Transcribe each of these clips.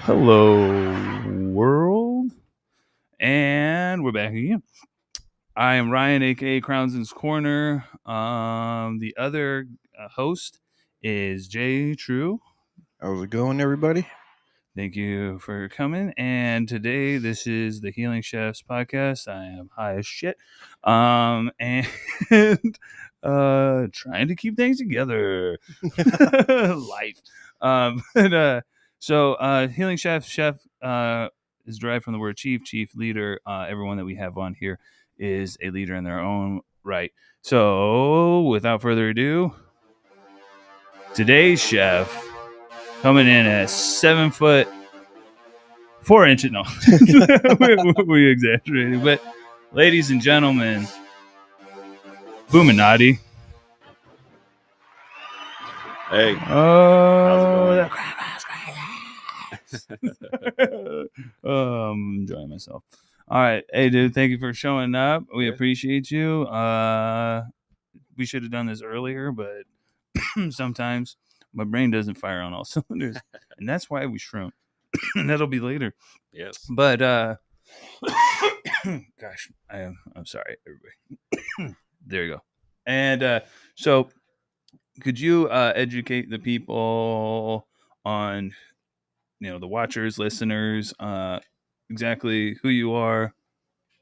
Hello, world, and we're back again. I am Ryan, aka Crownson's Corner. The other host is Jay True. How's it going, everybody? Thank you for coming. And today, this is the Healing Chefs podcast. I am high as shit, and trying to keep things together. Life. Healing chef is derived from the word chief leader. Everyone that we have on here is a leader in their own right. So without further ado, today's chef coming in at 7 foot 4 inches. No, we exaggerated, but ladies and gentlemen, Boominati. Hey, oh, I'm enjoying myself. All right. Hey, dude, thank you for showing up. We appreciate you. We should have done this earlier, but sometimes my brain doesn't fire on all cylinders. And that's why we shroom. And that'll be later. Yes. But gosh, I'm sorry, everybody. There you go. And so could you educate the people on the watchers, listeners, exactly who you are,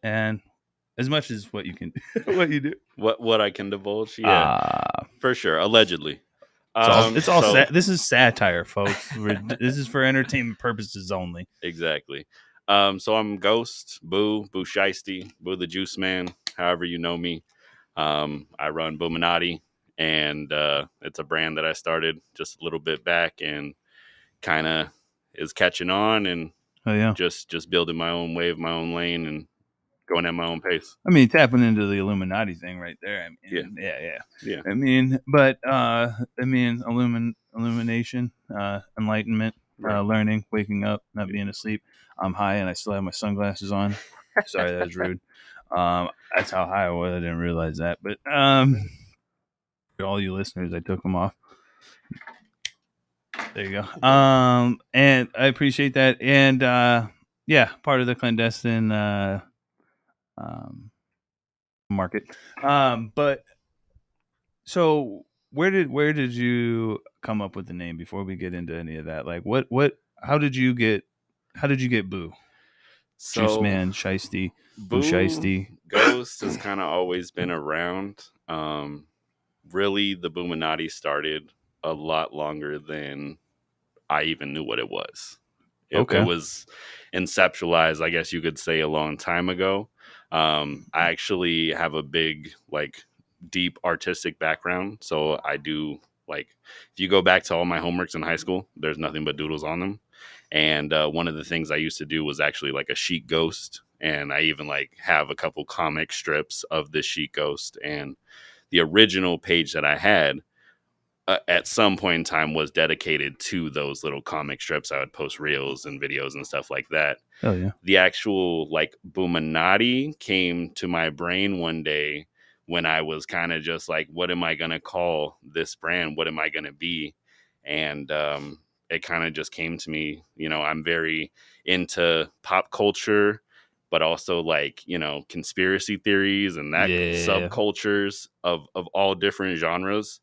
and as much as what you can, what you do, what I can divulge, for sure, allegedly. It's all this is satire, folks. This is for entertainment purposes only. Exactly. So I'm Ghost, Boo Shiesty, Boo the Juice Man, however you know me. I run Boominati, and it's a brand that I started just a little bit back, and kind of is catching on, and just building my own wave, my own lane, and going at my own pace. I mean, tapping into the Illuminati thing right there. I mean, yeah. I mean, but illumination, enlightenment, right. Learning, waking up, not being asleep. I'm high and I still have my sunglasses on. Sorry, that was rude. That's how high I was. I didn't realize that. But for all you listeners, I took them off. There you go. And I appreciate that. And part of the clandestine market. But so where did you come up with the name before we get into any of that? Like how did you get Boo? So, Juice Man, Shiesty, Boo Shiesty. Ghost has kind of always been around. Really, the Boominati started a lot longer than I even knew what it was. It was conceptualized, I guess you could say, a long time ago. I actually have a big, deep artistic background. So I do, if you go back to all my homeworks in high school, there's nothing but doodles on them. And one of the things I used to do was actually a sheet ghost. And I even have a couple comic strips of this sheet ghost. And the original page that I had at some point in time was dedicated to those little comic strips. I would post reels and videos and stuff like that. Oh yeah. The actual Boominati came to my brain one day when I was kind of just what am I going to call this brand? What am I going to be? And it kind of just came to me. I'm very into pop culture, but also conspiracy theories and that subcultures of all different genres.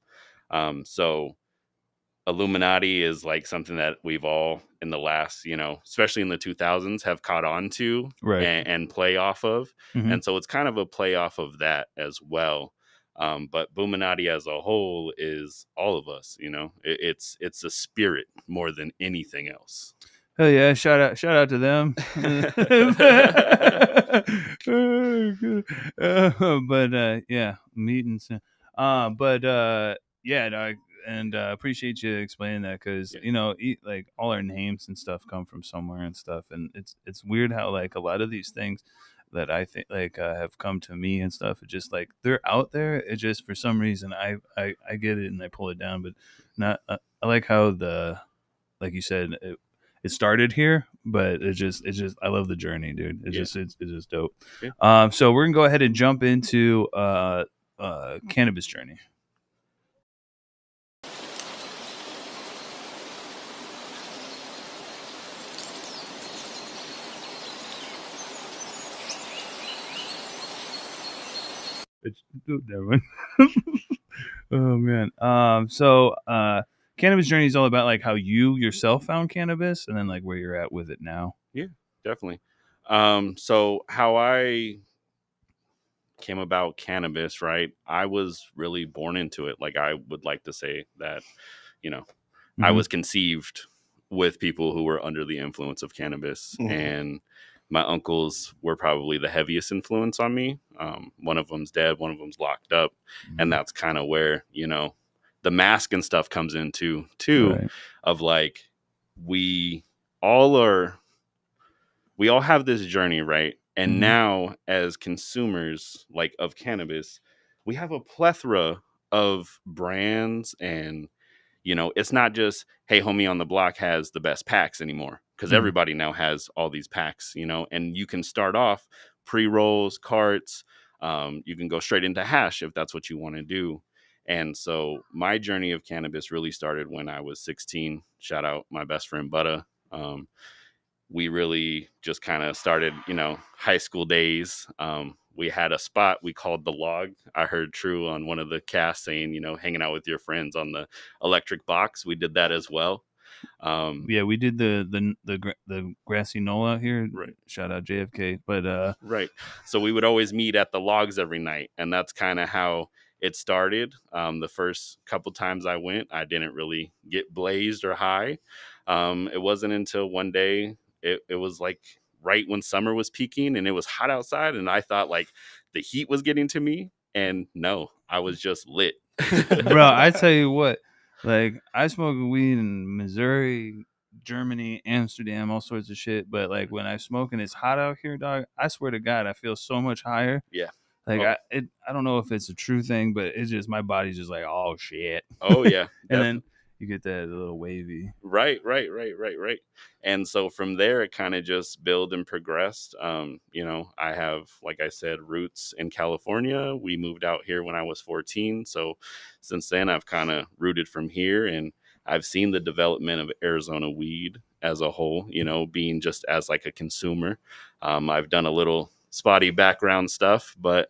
So Illuminati is something that we've all in the last, especially in the 2000s, have caught on to and play off of. Mm-hmm. And so it's kind of a play off of that as well. But Boominati as a whole is all of us, it's a spirit more than anything else. Oh yeah! Shout out to them. Meetings. And appreciate you explaining that because all our names and stuff come from somewhere and stuff, and it's weird how a lot of these things that I think have come to me and stuff. It's just they're out there. It just for some reason I get it and I pull it down, but not. I like how like you said. It started here, but it's just I love the journey, dude. It's just dope. Yeah. So we're gonna go ahead and jump into cannabis journey. It's that one. Oh man. Cannabis journey is all about like how you yourself found cannabis, and then like where you're at with it now. Yeah, definitely. So how I came about cannabis, right? I was really born into it. Like I would like to say that, you know, I Mhm. was conceived with people who were under the influence of cannabis, and my uncles were probably the heaviest influence on me. One of them's dead, one of them's locked up, and that's kind of where the mask and stuff comes into too. Right. Of like we all are, we all have this journey, right? And Mhm. now as consumers like of cannabis, we have a plethora of brands, and it's not just, hey, homie on the block has the best packs anymore, because Mhm. everybody now has all these packs, and you can start off pre-rolls, carts. You can go straight into hash if that's what you want to do. And so my journey of cannabis really started when I was 16. Shout out my best friend Butta. We really just kind of started, high school days. We had a spot we called the Log. I heard True on one of the casts saying, hanging out with your friends on the electric box. We did that as well. Yeah, we did the grassy knoll out here. Right. Shout out JFK. But Right. So we would always meet at the Logs every night, and that's kind of how it started. The first couple times I went, I didn't really get blazed or high. It wasn't until one day, it was like right when summer was peaking and it was hot outside, and I thought like the heat was getting to me, and no, I was just lit. bro, I tell you what, like I smoke weed in Missouri, Germany, Amsterdam, all sorts of shit. But like when I smoke and it's hot out here, dog, I swear to God, I feel so much higher. Yeah. Like Oh. I don't know if it's a true thing, but it's just my body's just like, oh shit. Oh yeah. And then you get that little wavy. Right. And so from there, it kind of just built and progressed. I have, like I said, roots in California. We moved out here when I was 14. So since then, I've kind of rooted from here, and I've seen the development of Arizona weed as a whole, being just as like a consumer. I've done a little spotty background stuff, but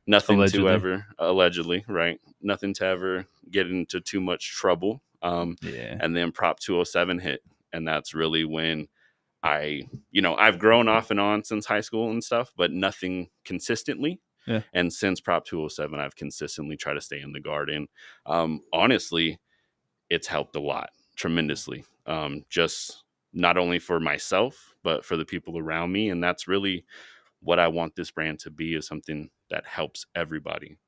nothing to ever, allegedly, right? Nothing to ever get into too much trouble. Yeah. And then Prop 207 hit, and that's really when I've grown off and on since high school and stuff, but nothing consistently. Yeah. And since Prop 207, I've consistently tried to stay in the garden. Honestly, it's helped a lot, tremendously. Just not only for myself, but for the people around me. And that's really what I want this brand to be, is something that helps everybody.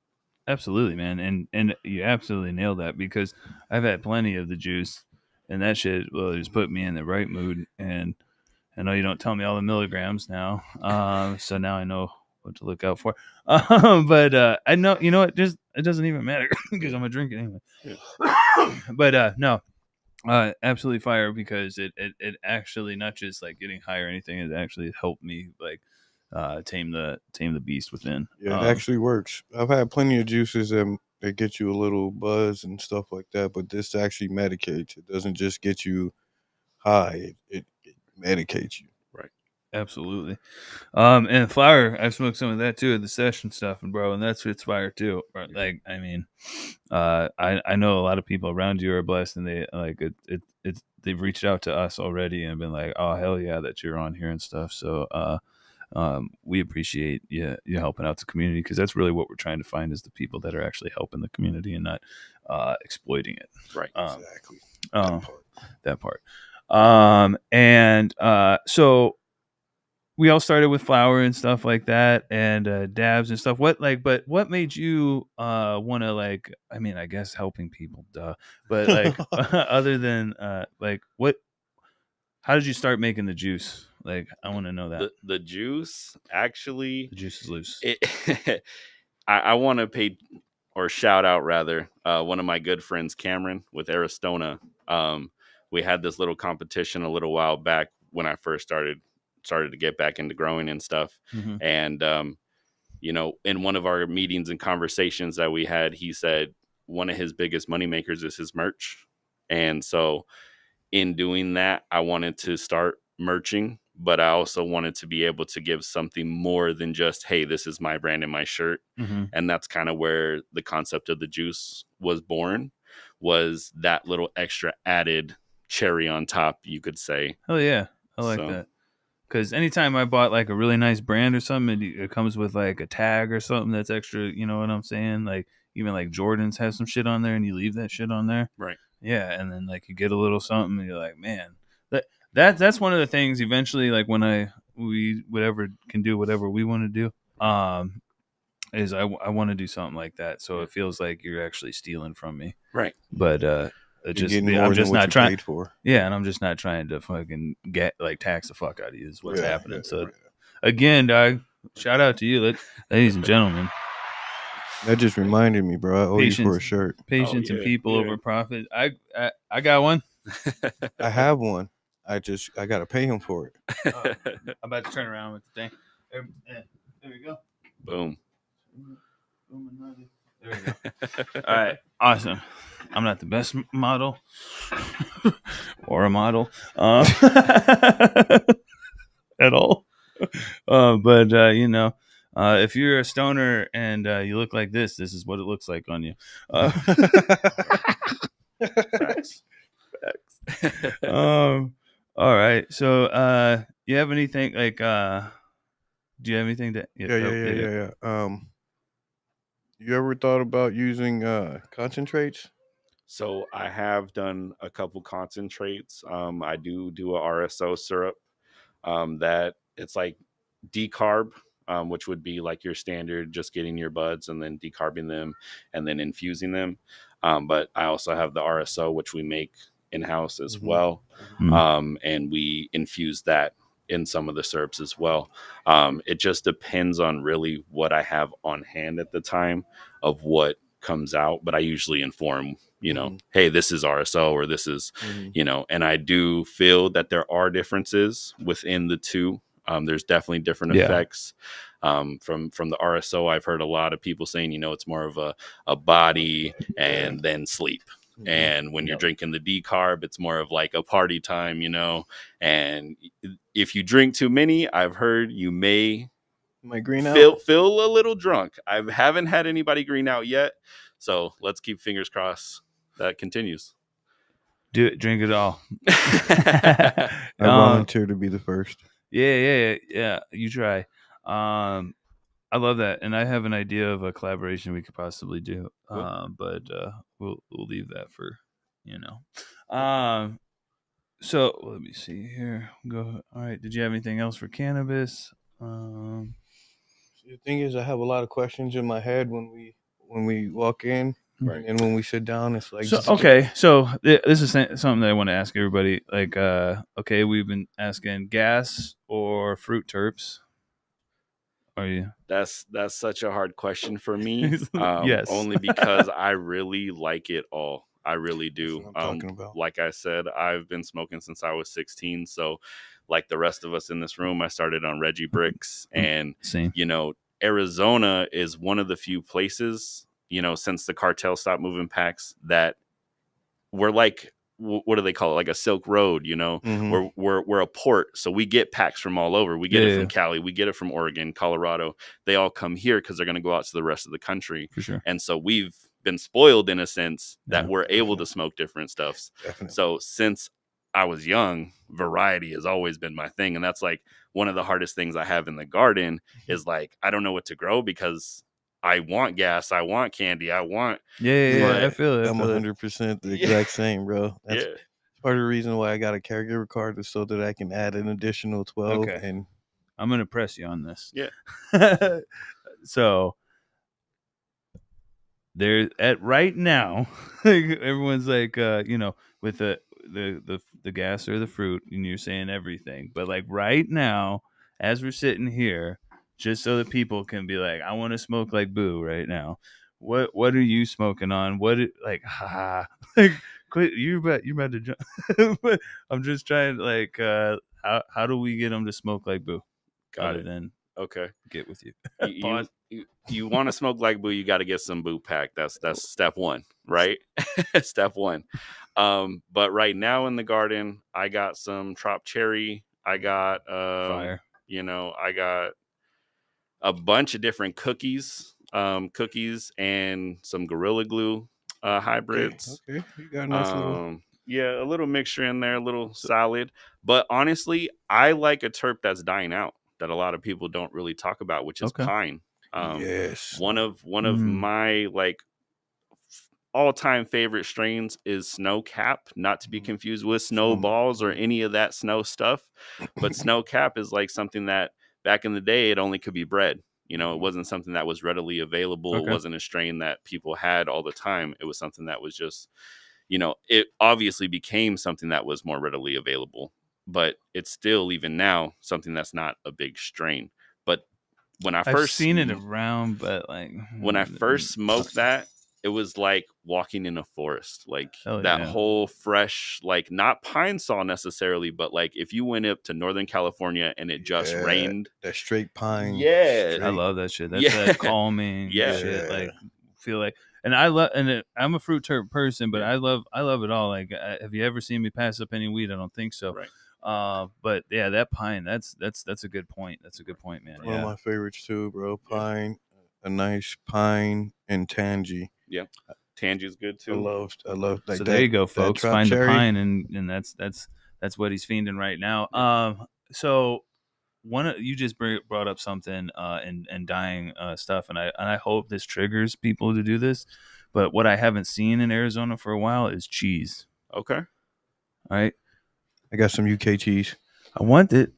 Absolutely, man. And you absolutely nailed that, because I've had plenty of the juice, and that shit just put me in the right mood. And I know you don't tell me all the milligrams now, so now I know what to look out for. But I know, you know what? Just it doesn't even matter because I'm gonna drink it anyway. Yeah. But no, absolutely fire, because it actually, not just like getting high or anything, it actually helped me like tame the beast within. Yeah, it actually works. I've had plenty of juices that get you a little buzz and stuff like that, but this actually medicates. It doesn't just get you high; it medicates you. Right. Absolutely. And flower, I've smoked some of that too at the session stuff, and bro, and that's it's fire too. Like, I mean, I know a lot of people around you are blessed, and they like it's they've reached out to us already and been like, oh hell yeah, that you're on here and stuff. So we appreciate you helping out the community, because that's really what we're trying to find, is the people that are actually helping the community and not exploiting it. Right. Exactly. That part. And so we all started with flower and stuff like that, and dabs and stuff. But what made you want to, like, I mean, I guess helping people, duh. But like, other than like, how did you start making the juice? Like, I want to know that. The juice, actually, The juice is loose. I want to pay, or shout out rather, one of my good friends, Cameron, with Aristona. We had this little competition a little while back when I first started to get back into growing and stuff. Mm-hmm. And, in one of our meetings and conversations that we had, he said one of his biggest moneymakers is his merch. And so in doing that, I wanted to start merching, but I also wanted to be able to give something more than just, hey, this is my brand and my shirt. Mm-hmm. And that's kind of where the concept of the juice was born, was that little extra added cherry on top, you could say. Oh yeah, I like So- that. Because anytime I bought like a really nice brand or something, it comes with like a tag or something that's extra. You know what I'm saying? Like even like Jordans have some shit on there, and you leave that shit on there. Right. Yeah, and then like you get a little something, and you're like, man, that's one of the things. Eventually, like when we whatever can do whatever we want to do, is I want to do something like that. So it feels like you're actually stealing from me. Right. But You're just getting more I'm than just what not you trying. paid for. Yeah, and I'm just not trying to fucking get like tax the fuck out of you. Is what's Yeah, happening. yeah, So right. again, dog, shout out to you, ladies and gentlemen. That just reminded me, bro. I owe you for a Patience. shirt. Patience and people over profit. I got one. I have one. I gotta pay him for it. I'm about to turn around with the thing. There we go. Boom. There we go. All right, awesome. I'm not the best model or a model at all, but you know, if you're a stoner and you look like this is what it looks like on you. Facts. All right. So, you have anything like? Do you have anything to? Yeah. You ever thought about using concentrates? So I have done a couple concentrates. I do a RSO syrup that it's like decarb, which would be like your standard, just getting your buds and then decarbing them and then infusing them. But I also have the RSO, which we make in-house as well. And we infuse that in some of the syrups as well. It just depends on really what I have on hand at the time of what comes out, but I usually inform, you know, hey, this is RSO or this is, you know, and I do feel that there are differences within the two. There's definitely different effects. From the RSO, I've heard a lot of people saying, you know, it's more of a body and then sleep. And when you're drinking the decarb, it's more of like a party time, you know. And if you drink too many, I've heard you may green out. Feel a little drunk. I haven't had anybody green out yet, so let's keep fingers crossed that continues. Do it, drink it all. I volunteer to be the first. Yeah. You try. I love that, and I have an idea of a collaboration we could possibly do. Cool. But we'll leave that for, you know. So let me see here. Go. All right. Did you have anything else for cannabis? The thing is, I have a lot of questions in my head when we walk in, Right. and when we sit down, it's like okay. So this is something that I want to ask everybody. Like, okay, we've been asking gas or fruit terps. Are you? That's such a hard question for me. Yes. Only because I really like it all. I really do. That's what I'm talking about. Like I said, I've been smoking since I was 16. So, like the rest of us in this room, I started on Reggie Bricks, and Same. you know, Arizona is one of the few places, you know, since the cartel stopped moving packs, that we're like, what do they call it? Like a Silk Road, you know. We're a port, so we get packs from all over. We get it from Cali, we get it from Oregon, Colorado. They all come here because they're going to go out to the rest of the country. For sure. And so we've been spoiled in a sense that we're able to smoke different stuffs. Definitely. So since I was young, variety has always been my thing, and that's like one of the hardest things I have in the garden is like I don't know what to grow because I want gas, I want candy, I want I feel it. I'm 100% the exact same, bro. That's part of the reason why I got a caregiver card, is so that I can add an additional 12. Okay. And I'm gonna press you on this. Yeah. So there at right now, everyone's like, you know, with the gas or the fruit, and you're saying everything, but like right now, as we're sitting here, just so that people can be like, I want to smoke like Boo right now. What are you smoking on? Like quit, you're about to jump. But I'm just trying to like how do we get them to smoke like Boo? Got other it. than Okay. get with you. You want to smoke like Boo, you got to get some Boo pack. That's step one, right? Step one. But right now in the garden, I got some Trop Cherry I got Fire. I got a bunch of different cookies and some Gorilla Glue hybrids. Okay. You got a nice little. Yeah, a little mixture in there, a little salad. But honestly, I like a terp that's dying out that a lot of people don't really talk about, which is Okay. pine. Yes. One of my like all-time favorite strains is Snow Cap, not to be confused with Snowballs or any of that snow stuff. But Snow Cap is like something that back in the day it only could be bred. It wasn't something that was readily available. Okay. It wasn't a strain that people had all the time. It was something that was just, it obviously became something that was more readily available, but it's still, even now, something that's not a big strain. But when I I've first seen it around, but like when I first smoked that, it was like walking in a forest, like Hell that yeah. whole fresh, like not pine saw necessarily, but like if you went up to Northern California and it just rained, that straight pine. Yeah. straight. I love that shit. That's Yeah. that calming Yeah. shit. Like feel like, and I love, I'm a fruit terp person, but Yeah. I love it all. Like, have you ever seen me pass up any weed? I don't think so. Right. But yeah, that pine. That's a good point. That's a good point, man. One of my favorites too, bro. Pine, a nice pine and tangy. Yeah. Tangy's good too. I love like So that. there you go, folks. Drop Find cherry. the pine, and that's what he's fiending right now. So you just brought up something and dying stuff, and I hope this triggers people to do this. But what I haven't seen in Arizona for a while is cheese. Okay. All right, I got some UK cheese. I want it.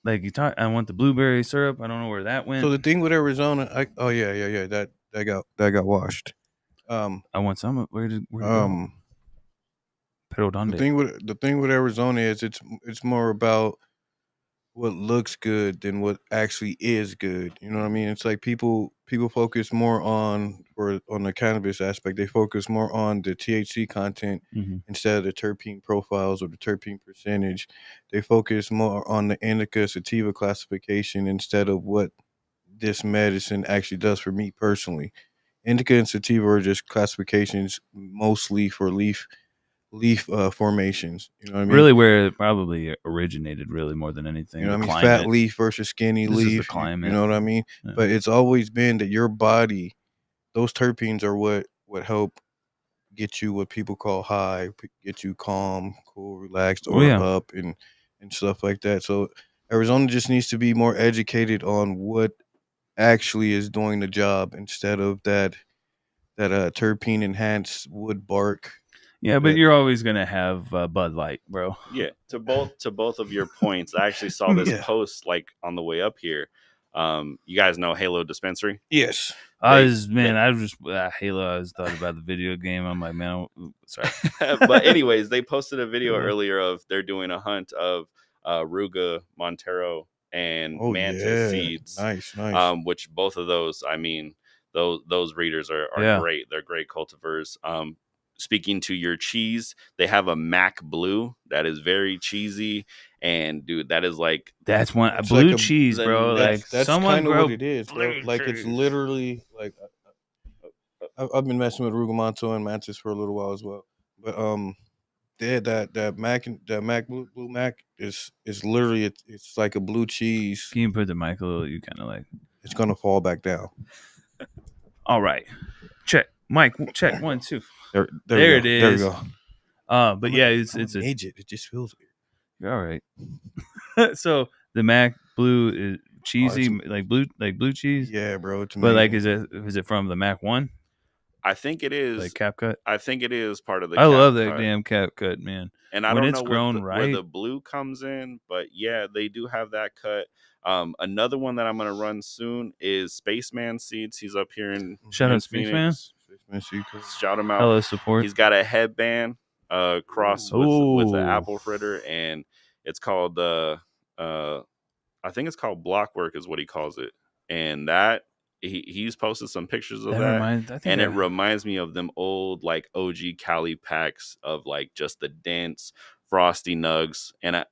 Like you talk, I want the blueberry syrup. I don't know where that went. So the thing with Arizona, that got washed. I want some. Where did The Perodonde. thing with Arizona is it's more about what looks good than what actually is good. You know what I mean? It's like people focus more on the cannabis aspect. They focus more on the THC content instead of the terpene profiles or the terpene percentage. They focus more on the indica sativa classification instead of what this medicine actually does for me personally. Indica and sativa are just classifications mostly for leaf formations. You know what I mean? Really, where it probably originated, really more than anything. You know what I mean? Climate. Fat leaf versus skinny This is the leaf. climate. You know what I mean? Yeah. But it's always been that your body, those terpenes are what help get you what people call high, get you calm, cool, relaxed, or up and stuff like that. So Arizona just needs to be more educated on what actually is doing the job instead of that terpene enhanced wood bark. Yeah, but you're always gonna have Bud Light, bro. Yeah, to both of your points, I actually saw this post like on the way up here. You guys know Halo Dispensary? Yes. I just Halo. I just thought about the video game. I'm like, man, sorry. But anyways, they posted a video earlier of they're doing a hunt of Ruga, Montero, and Mantis seeds. Nice. Which both of those, I mean, those breeders are great. They're great cultivars. Speaking to your cheese, they have a Mac Blue that is very cheesy, and dude, that is like that's one blue cheese, bro. That's kind of what it is, bro. Like it's literally like I've been messing with Rugamonto and Mantis for a little while as well, but that Mac Blue Mac is literally it's like a blue cheese. Can you put the mic a little? You kind of like it's gonna fall back down. All right, check. Mike, check 1, 2. There it is. There we go. But yeah, it's a agent. It just feels weird. You're all right. So the Mac Blue is cheesy, like blue cheese. Yeah, bro. It's but like, is it from the Mac 1? I think it is like cap cut. I think it is part of the. I love that damn cap cut, man. And I don't know where the blue comes in, but yeah, they do have that cut. Another one that I'm gonna run soon is Spaceman Seeds. He's up here in shout out Spaceman. Shout him out. Hello, support. He's got a headband crossed with an apple fritter, and it's called I think it's called Blockwork is what he calls it. And that he's posted some pictures of that, and it reminds me of them old like OG Cali packs of like just the dense frosty nugs, and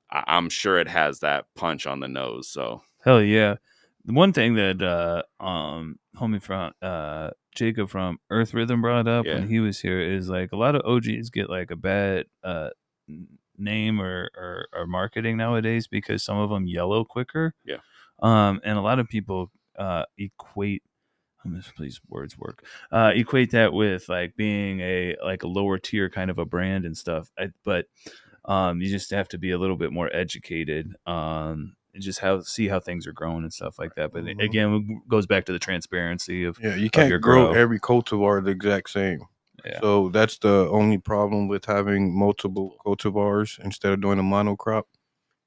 I'm sure it has that punch on the nose. So hell yeah. The one thing that homie from Jacob from Earth Rhythm brought up when he was here is like a lot of OGs get like a bad name or marketing nowadays, because some of them yellow quicker. Yeah. And a lot of people equate. Please, words work. Equate that with like being a lower tier kind of a brand and stuff. But you just have to be a little bit more educated. And just see how things are growing and stuff like that. But again, it goes back to the transparency of you can't your grow grow. every cultivar the exact same. Yeah. So that's the only problem with having multiple cultivars instead of doing a monocrop,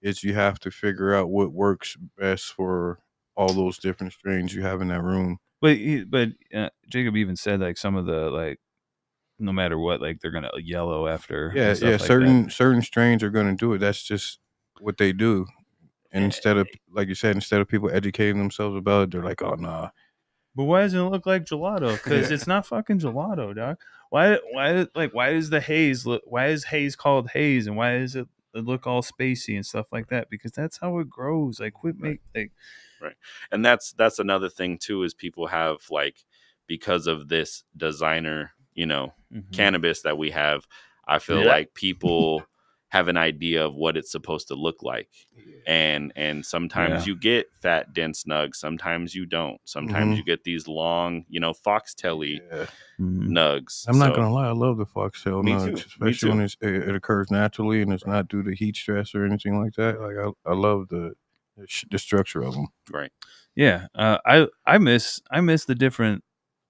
is you have to figure out what works best for all those different strains you have in that room. But Jacob even said like some of the like, no matter what, like they're gonna yellow after. And stuff like certain strains are gonna do it. That's just what they do. And instead of, like you said, instead of people educating themselves about it, they're like, oh nah. But why doesn't it look like gelato? Because it's not fucking gelato, dog. Why does the haze look? Why is haze called haze, and why does it look all spacey and stuff like that? Because that's how it grows. Like, quit make like. Right. And that's another thing too, is people have like, because of this designer, cannabis that we have, I feel like people have an idea of what it's supposed to look like. And sometimes you get fat, dense nugs. Sometimes you don't. Sometimes you get these long, foxtail-y nugs. I'm not going to lie. I love the foxtail nugs, too. especially when it occurs naturally and it's not due to heat stress or anything like that. Like I love the structure of them. Right. Yeah. I miss the different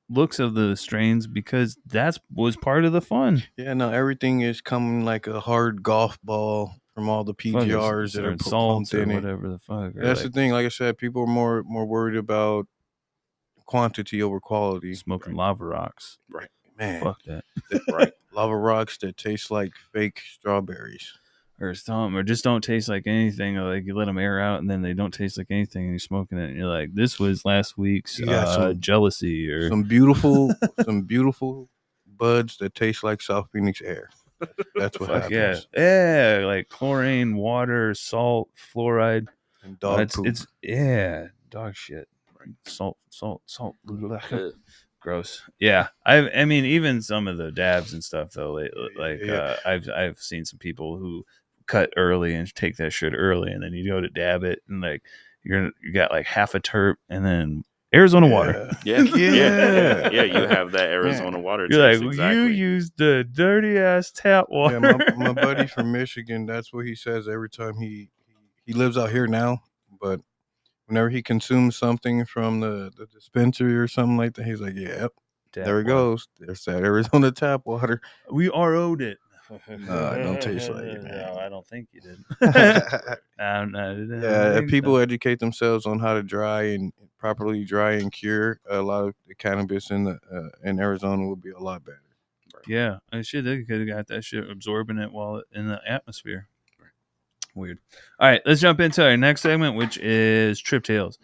looks of the strains, because that was part of the fun. Yeah, no, everything is coming like a hard golf ball from all the PGRs that are salts or in whatever the fuck. That's the thing. Like I said, people are more worried about quantity over quality. Smoking lava rocks. Right. Man, fuck that. Right. Lava rocks that taste like fake strawberries. Or something, or just don't taste like anything. Or like you let them air out and then they don't taste like anything, and you're smoking it and you're like, this was last week's jealousy, or some beautiful buds that taste like South Phoenix air. That's what happens. Yeah, like chlorine, water, salt, fluoride, and dog poop. It's dog shit. Salt. Gross. Yeah, I mean, even some of the dabs and stuff though. I've seen some people who cut early and take that shit early, and then you go to dab it, and like you got like half a terp, and then Arizona water. Yeah. You have that Arizona water. You're like, exactly. You used the dirty ass tap water. Yeah, my buddy from Michigan, that's what he says every time he lives out here now, but whenever he consumes something from the dispensary or something like that, he's like, yep, there it goes. There's that Arizona tap water. We RO'd it. No, it don't taste like it, man. No, I don't think you did. If people educate themselves on how to dry and properly dry and cure, a lot of the cannabis in Arizona would be a lot better. Yeah, and shit, they could have got that shit absorbing it while in the atmosphere. Weird. All right, let's jump into our next segment, which is Trip Tales.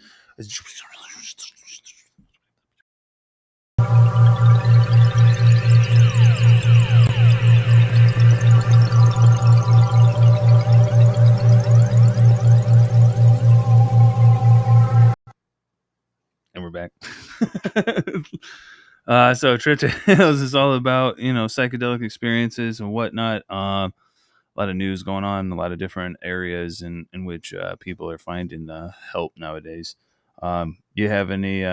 And we're back. So Trip Tales is all about, psychedelic experiences and whatnot. A lot of news going on in a lot of different areas in which people are finding help nowadays. You have any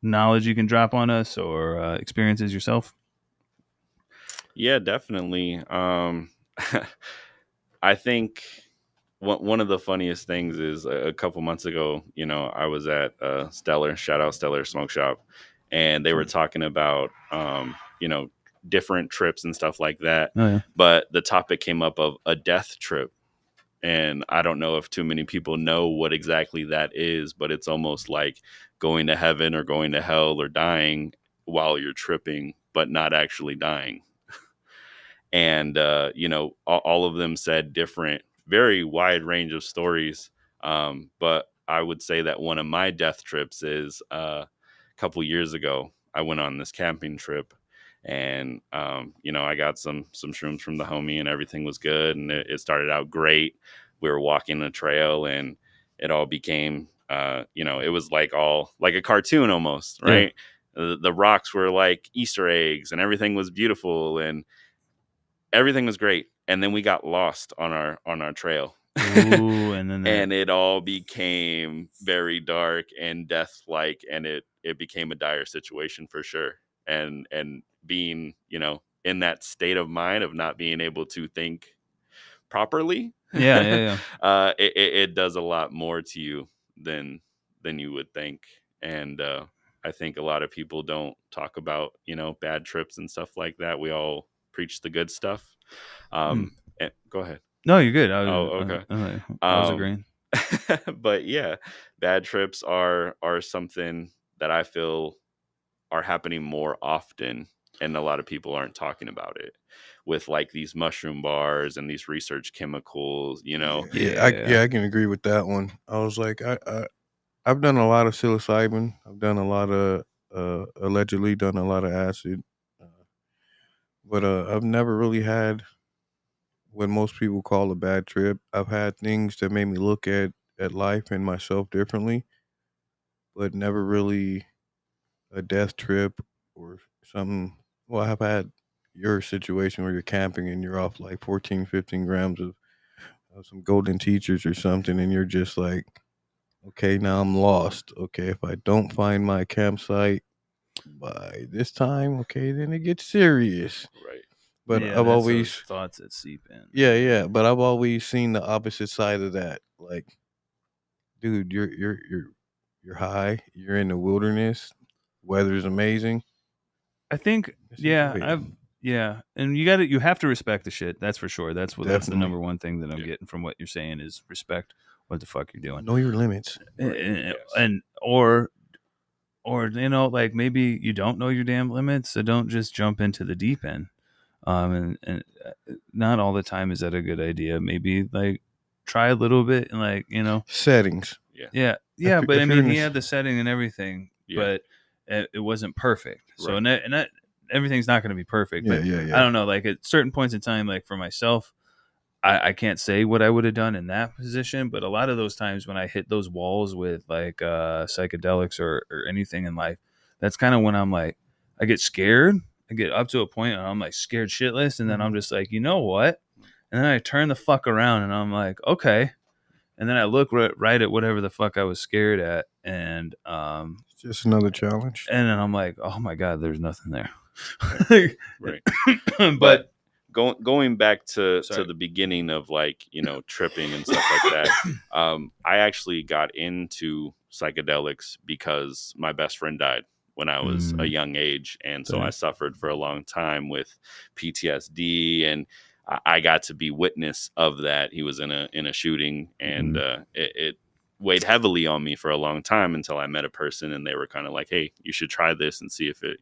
knowledge you can drop on us, or experiences yourself? Yeah, definitely. I think one of the funniest things is a couple months ago, I was at Stellar, shout out Stellar Smoke Shop, and they were talking about, different trips and stuff like that. Oh, yeah. But the topic came up of a death trip. And I don't know if too many people know what exactly that is, but it's almost like going to heaven or going to hell or dying while you're tripping, but not actually dying. And, all of them said different, very wide range of stories. But I would say that one of my death trips is a couple years ago, I went on this camping trip. And, I got some shrooms from the homie, and everything was good. And it started out great. We were walking a trail, and it all became, it was like a cartoon almost, right? Yeah. The rocks were like Easter eggs, and everything was beautiful. And everything was great, and then we got lost on our trail. Ooh, and then and it all became very dark and death-like, and it became a dire situation for sure. And being, in that state of mind of not being able to think properly, yeah. it does a lot more to you than you would think. And I think a lot of people don't talk about, bad trips and stuff like that. We all preach the good stuff. Go ahead. No, you're good. Okay. I was agreeing. But yeah, bad trips are something that I feel are happening more often, and a lot of people aren't talking about it, with like these mushroom bars and these research chemicals. I can agree with that one. I was like, I've done a lot of psilocybin. I've done a lot of allegedly done a lot of acid, but I've never really had what most people call a bad trip. I've had things that made me look at life and myself differently, but never really a death trip or something. Well, I've had your situation where you're camping and you're off like 14, 15 grams of some golden teachers or something, and you're just like, okay, now I'm lost. Okay, if I don't find my campsite by this time, okay, then it gets serious. Right. But yeah, I've that's always those thoughts that seep in. yeah, but I've always seen the opposite side of that. Like, dude, you're high, you're in the wilderness, weather's amazing. I think, Just enjoy it. and you have to respect the shit. That's for sure. That's the Definitely. number one thing that I'm getting from what you're saying is respect what the fuck you're doing. Know your limits. And or like maybe you don't know your damn limits, so don't just jump into the deep end. And not all the time is that a good idea. Maybe like try a little bit and like Settings. yeah. If But I you're mean, in he this- had the setting and everything, but it wasn't perfect. So Right. and that everything's not going to be perfect. But Yeah. I don't know. Like at certain points in time, like for myself, I can't say what I would have done in that position. But a lot of those times when I hit those walls with like psychedelics or anything in life, that's kind of when I'm like, I get scared. I get up to a point and I'm like scared shitless, and then I'm just like, you know what? And then I turn the fuck around and I'm like, okay. And then I look right at whatever the fuck I was scared at, and It's just another challenge. and then I'm like, oh my god, there's nothing there. Right. But going back to Sorry. the beginning of like, tripping and stuff like that, I actually got into psychedelics because my best friend died when I was a young age, and so I suffered for a long time with PTSD, and I got to be witness of that. He was in a shooting, and it weighed heavily on me for a long time until I met a person, and they were kind of like, "Hey, you should try this and see if it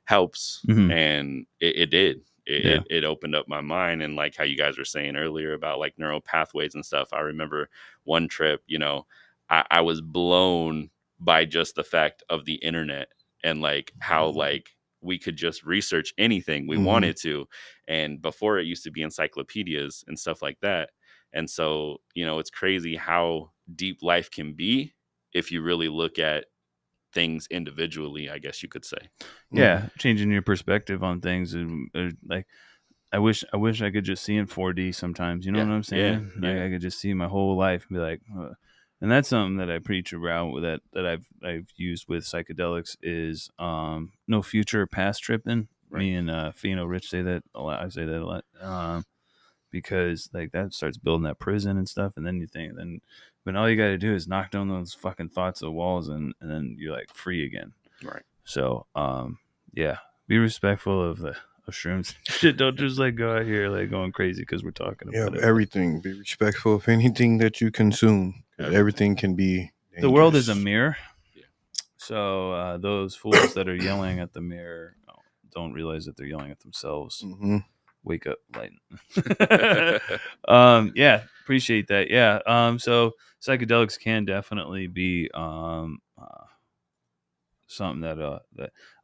helps." And it did. It opened up my mind, and like how you guys were saying earlier about like neural pathways and stuff. I remember one trip, I was blown by just the fact of the internet and like how like we could just research anything we wanted to. And before it used to be encyclopedias and stuff like that. And so, it's crazy how deep life can be if you really look at things individually, I guess you could say. Yeah, changing your perspective on things, and like I wish I could just see in 4D sometimes. You know what I'm saying? Like I could just see my whole life and be like, and that's something that I preach around with that I've used with psychedelics is no future past tripping. Right. Me and Fino Rich say that a lot. I say that a lot because like that starts building that prison and stuff, and then you think but all you got to do is knock down those fucking thoughts of walls, and then you're like free again. Right. So be respectful of the shrooms. Shit, don't just like go out here like going crazy because we're talking about it. Everything. Be respectful of anything that you consume. Everything can be dangerous. The world is a mirror. Yeah. So those fools that are yelling at the mirror don't realize that they're yelling at themselves. Wake up, lighten. Appreciate that. Yeah. So psychedelics can definitely be something that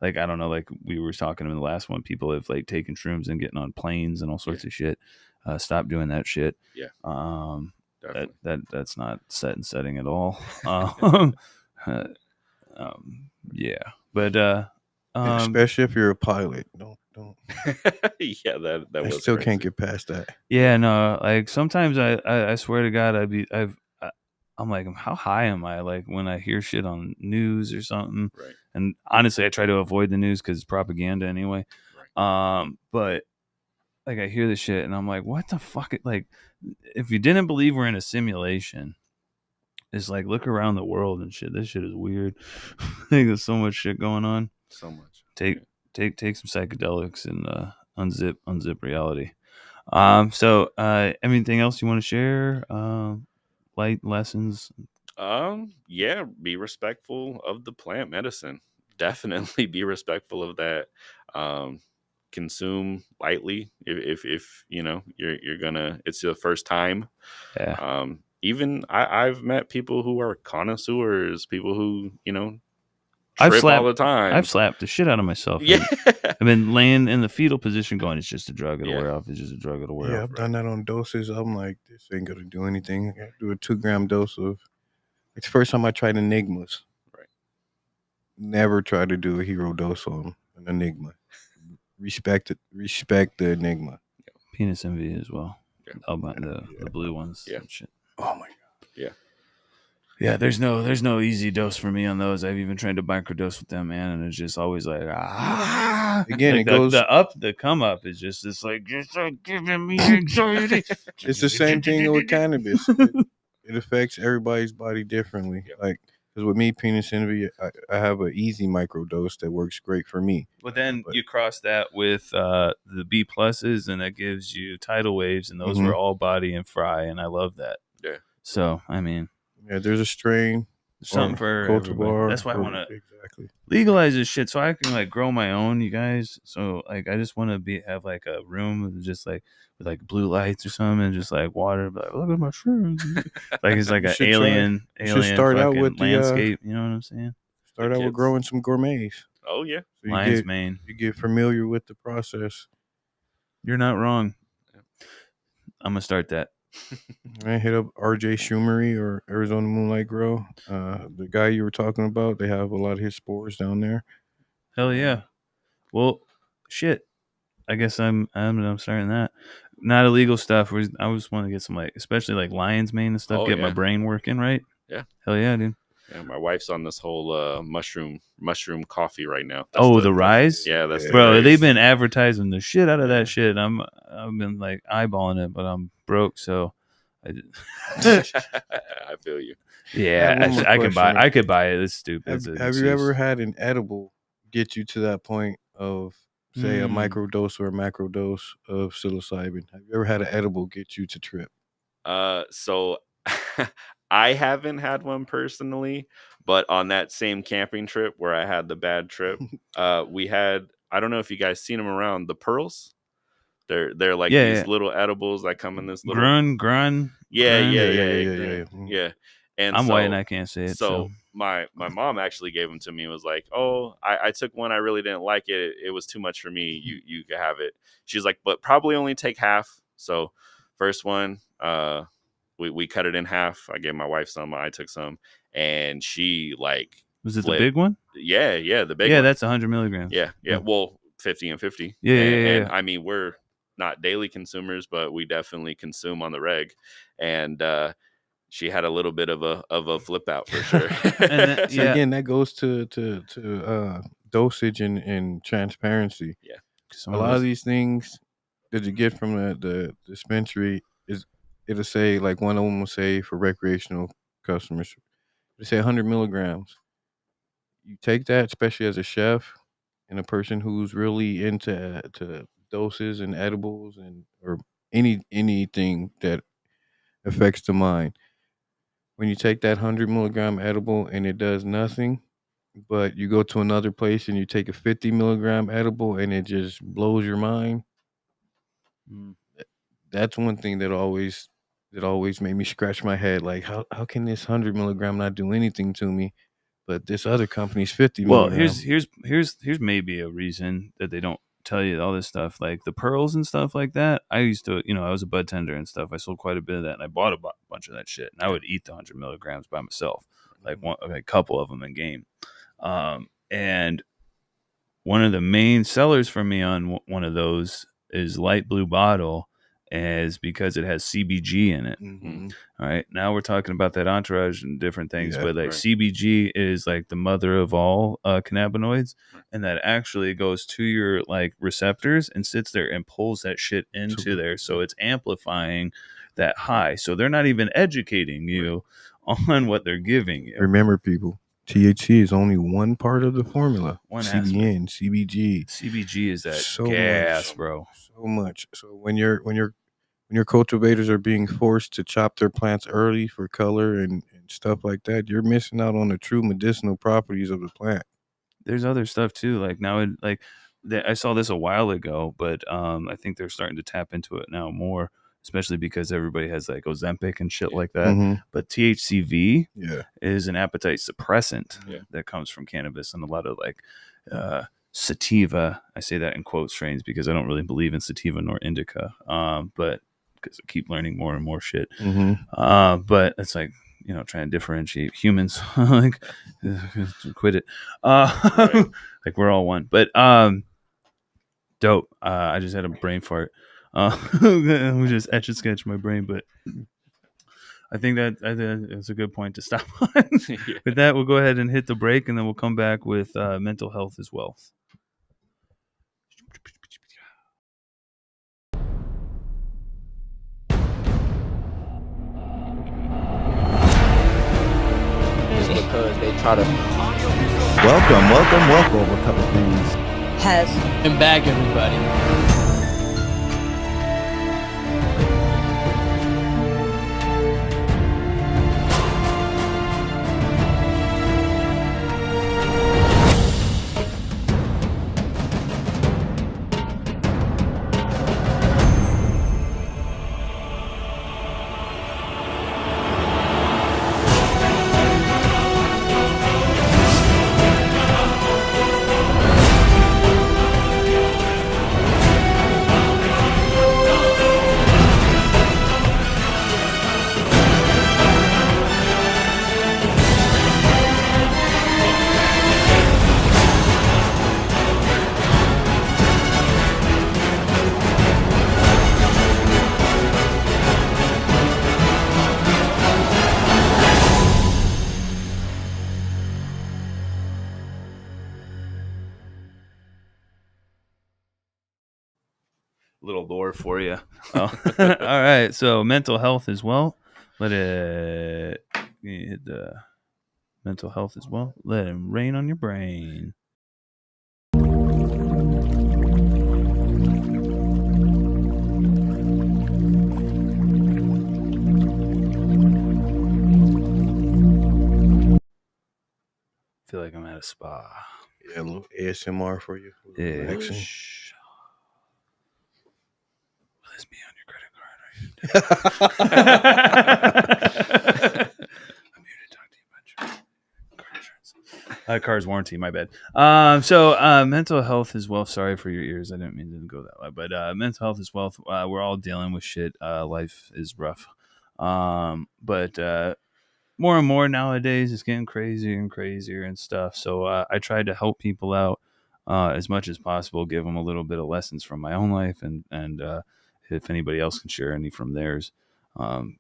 like I don't know, like we were talking in the last one, people have like taken shrooms and getting on planes and all sorts of shit. Stop doing that shit. That's not setting at all. But especially if you're a pilot, don't don't. Yeah, that I was still crazy. can't get past that. Yeah, no, like sometimes I swear to God, I'm like, how high am I? Like when I hear shit on news or something, Right. and honestly, I try to avoid the news because it's propaganda anyway. But like I hear this shit and I'm like, what the fuck? Like, if you didn't believe we're in a simulation, it's like look around the world and shit. This shit is weird. Like, there's so much shit going on. So much. Take some psychedelics and unzip reality. So anything else you want to share? Light lessons. Yeah, be respectful of the plant medicine. Definitely be respectful of that. Consume lightly if you know you're gonna, it's your first time. Yeah. Even I've met people who are connoisseurs, people who, you know, I've trip all the time. slapped the shit out of myself. Yeah. I've been laying in the fetal position going, it's just a drug, it'll Yeah. wear off. It's just a drug, it'll wear Yeah, off. I've done that on doses. I'm like, this ain't gonna do anything. I gotta do a 2-gram dose of. It's the first time I tried enigmas. Right. Never tried to do a hero dose on an enigma. Respect it. Respect the enigma. Penis envy as well. Yeah. The blue ones. Yeah. And shit. Oh my god. Yeah. Yeah, there's no easy dose for me on those. I've even tried to microdose with them, man, and it's just always like Again, like it goes. the come up is just giving me anxiety. It's the same thing with cannabis. It affects everybody's body differently. Yep. Like, because with me, penis envy, I have an easy microdose that works great for me. But then you cross that with the B pluses, and that gives you tidal waves, and those were all body and fry, and I love that. Yeah. So I mean, yeah, there's a strain. Something for everybody. That's why I want to legalize this shit so I can like grow my own, you guys. So like I just want to have like a room just like with like blue lights or something and just like water. But like, look at my shrooms. Like it's like an alien start out with landscape. You know what I'm saying? Start out with growing some gourmets. Oh yeah, so lion's mane. You get familiar with the process. You're not wrong. I'm gonna start that. I hit up RJ Schumery or Arizona Moonlight Grow. The guy you were talking about, they have a lot of his spores down there. Hell yeah. Well, shit. I guess I'm starting that. Not illegal stuff. I just want to get some like, especially like lion's mane and stuff. Get my brain working right. Yeah. Hell yeah, dude. Yeah, my wife's on this whole mushroom coffee right now. That's the rise. That's bro. They've been advertising the shit out of that shit. I've been like eyeballing it, but I'm broke, so I feel you. Yeah, I can buy. I could buy it. It's stupid. Have you ever had an edible get you to that point of say a microdose or a macro dose of psilocybin? Have you ever had an edible get you to trip? So I haven't had one personally, but on that same camping trip where I had the bad trip, we had, I don't know if you guys seen them around, the pearls. They're like these little edibles that come in this little grun. Yeah. And I'm white and I can't say it. So my mom actually gave them to me and was like, oh, I took one. I really didn't like it. It was too much for me. You could have it. She's like, but probably only take half. So first one, we cut it in half. I gave my wife some. I took some, and she like. Was it the big one? Yeah, the big one. Yeah, that's 100 milligrams. Yeah. Well, 50 and 50. Yeah, and I mean, we're not daily consumers, but we definitely consume on the reg. And she had a little bit of a flip out for sure. And so again, that goes to dosage and transparency. Yeah, a lot of these things that you get from the dispensary it'll say, like, one of them will say for recreational customers, they say 100 milligrams. You take that, especially as a chef and a person who's really into doses and edibles or anything that affects the mind. When you take that 100 milligram edible and it does nothing, but you go to another place and you take a 50 milligram edible and it just blows your mind. That's one thing that always made me scratch my head. Like, how can this 100 milligram not do anything to me, but this other company's 50 milligram? Well, here's maybe a reason that they don't tell you all this stuff, like the pearls and stuff like that. I used to, I was a bud tender and stuff. I sold quite a bit of that, and I bought a bunch of that shit, and I would eat the 100 milligrams by myself, like a couple of them in game. And one of the main sellers for me on one of those is light blue bottle, is because it has CBG in it. Mm-hmm. All right, now we're talking about that entourage and different things, Yeah, but like right. CBG is like the mother of all cannabinoids, and that actually goes to your like receptors and sits there and pulls that shit into there, so it's amplifying that high. So they're not even educating you on what they're giving you. Remember, people, THC is only one part of the formula. One CBN, CBG. CBG is that So gas, much. bro. So much. So when your cultivators are being forced to chop their plants early for color and stuff like that, you're missing out on the true medicinal properties of the plant. There's other stuff too. Like now, I saw this a while ago, but I think they're starting to tap into it now more, especially because everybody has like Ozempic and shit like that. Mm-hmm. But THCV Yeah. is an appetite suppressant Yeah. that comes from cannabis, and a lot of like sativa. I say that in quote strains because I don't really believe in sativa nor indica, but because I keep learning more and more shit. Mm-hmm. But it's like, trying to differentiate humans, like quit it. Right. Like we're all one, but dope. I just had a brain fart. We just etch and sketch my brain, but I think that's a good point to stop on. Yeah. With that, we'll go ahead and hit the break, and then we'll come back with mental health as well. Because they try to Welcome. A couple things. Has been back, everybody. Little lore for you. All right, so mental health as well. Let it hit the mental health as well. Let it rain on your brain. Feel like I'm at a spa. Yeah, a little ASMR for you. Yeah. Relaxing. Will this be on your credit card? I'm here to talk to you about your car insurance. Car's warranty, my bad. So mental health as well. Sorry for your ears. I didn't mean to go that way. But mental health as well. We're all dealing with shit. Life is rough. But more and more nowadays, it's getting crazier and crazier and stuff. So I tried to help people out as much as possible, give them a little bit of lessons from my own life, and if anybody else can share any from theirs,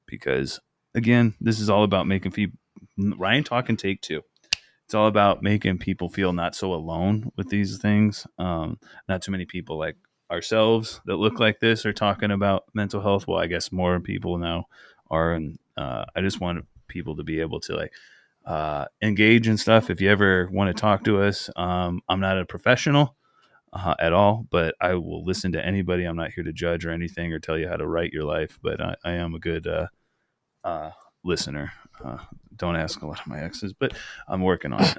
because again, this is all about making people. Ryan talking take two. It's all about making people feel not so alone with these things. Not too many people like ourselves that look like this are talking about mental health. Well, I guess more people now are, and I just want people to be able to like engage and stuff. If you ever want to talk to us, I'm not a professional at all, but I will listen to anybody. I'm not here to judge or anything or tell you how to write your life, but I am a good listener. Don't ask a lot of my exes, but I'm working on it.